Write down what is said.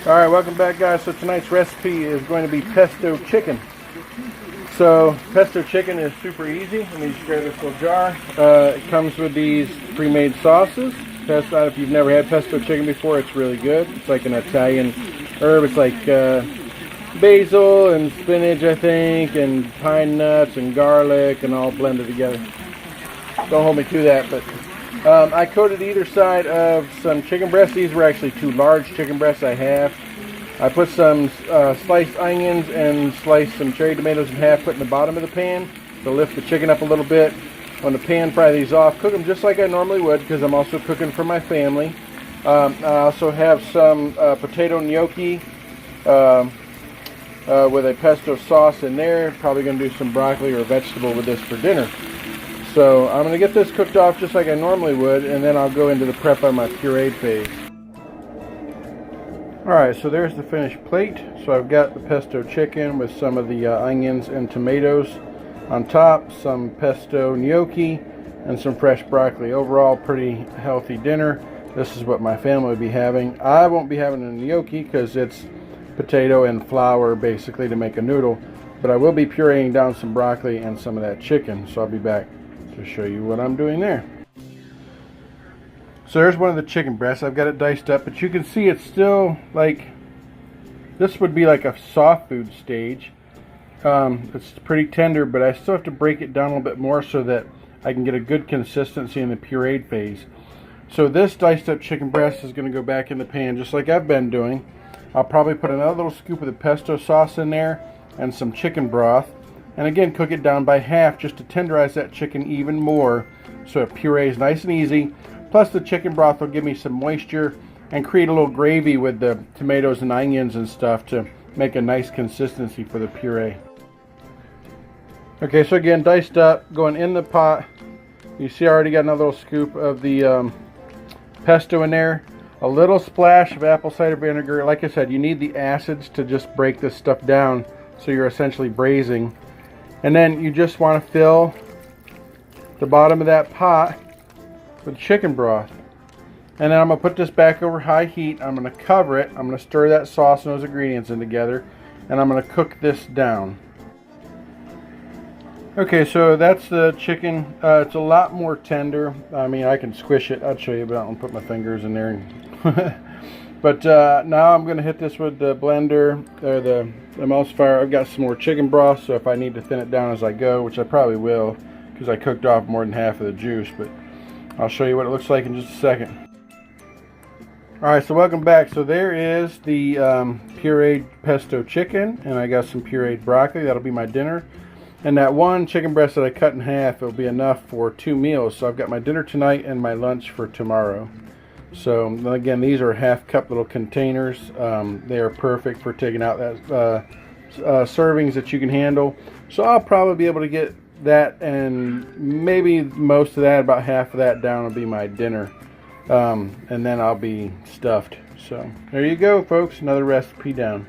Alright, welcome back guys. So tonight's recipe is going to be pesto chicken. So pesto chicken is super easy. Let me just grab this little jar. It comes with these pre-made sauces. Pesto, if you've never had pesto chicken before, it's really good. It's like an Italian herb. It's like basil and spinach, I think, and pine nuts and garlic and all blended together. Don't hold me to that, but I coated either side of some chicken breasts. These were actually 2 large chicken breasts I have. I put some sliced onions and sliced some cherry tomatoes in half, put in the bottom of the pan to lift the chicken up a little bit. On the pan, fry these off, cook them just like I normally would because I'm also cooking for my family. I also have some potato gnocchi with a pesto sauce in there. Probably going to do some broccoli or vegetable with this for dinner. So I'm going to get this cooked off just like I normally would, and then I'll go into the prep on my pureed phase. Alright, so there's the finished plate. So I've got the pesto chicken with some of the onions and tomatoes on top, some pesto gnocchi, and some fresh broccoli. Overall, pretty healthy dinner. This is what my family will be having. I won't be having a gnocchi because it's potato and flour basically to make a noodle, but I will be pureeing down some broccoli and some of that chicken, so I'll be back to show you what I'm doing there. So there's one of the chicken breasts. I've got it diced up, but you can see it's still like, this would be like a soft food stage. It's pretty tender, but I still have to break it down a little bit more so that I can get a good consistency in the pureed phase. So this diced up chicken breast is going to go back in the pan just like I've been doing. I'll probably put another little scoop of the pesto sauce in there and some chicken broth, and again cook it down by half just to tenderize that chicken even more so it purees nice and easy. Plus the chicken broth will give me some moisture and create a little gravy with the tomatoes and onions and stuff to make a nice consistency for the puree. Okay, so again, diced up, going in the pot. You see I already got another little scoop of the pesto in there. A little splash of apple cider vinegar. Like I said, you need the acids to just break this stuff down so you're essentially braising. And then you just want to fill the bottom of that pot with chicken broth. And then I'm going to put this back over high heat. I'm going to cover it. I'm going to stir that sauce and those ingredients in together. And I'm going to cook this down. Okay, so that's the chicken. It's a lot more tender. I mean, I can squish it. I'll show you, but I don't put my fingers in there. But now I'm going to hit this with the blender, or the emulsifier. I've got some more chicken broth, so if I need to thin it down as I go, which I probably will, because I cooked off more than half of the juice, but I'll show you what it looks like in just a second. Alright, so welcome back. So there is the pureed pesto chicken, and I got some pureed broccoli. That'll be my dinner. And that one chicken breast that I cut in half, it'll be enough for 2 meals. So I've got my dinner tonight and my lunch for tomorrow. So again, these are half-cup little containers. They are perfect for taking out that servings that you can handle. So I'll probably be able to get that, and maybe most of that, about half of that down, will be my dinner. And then I'll be stuffed. So there you go, folks. Another recipe down.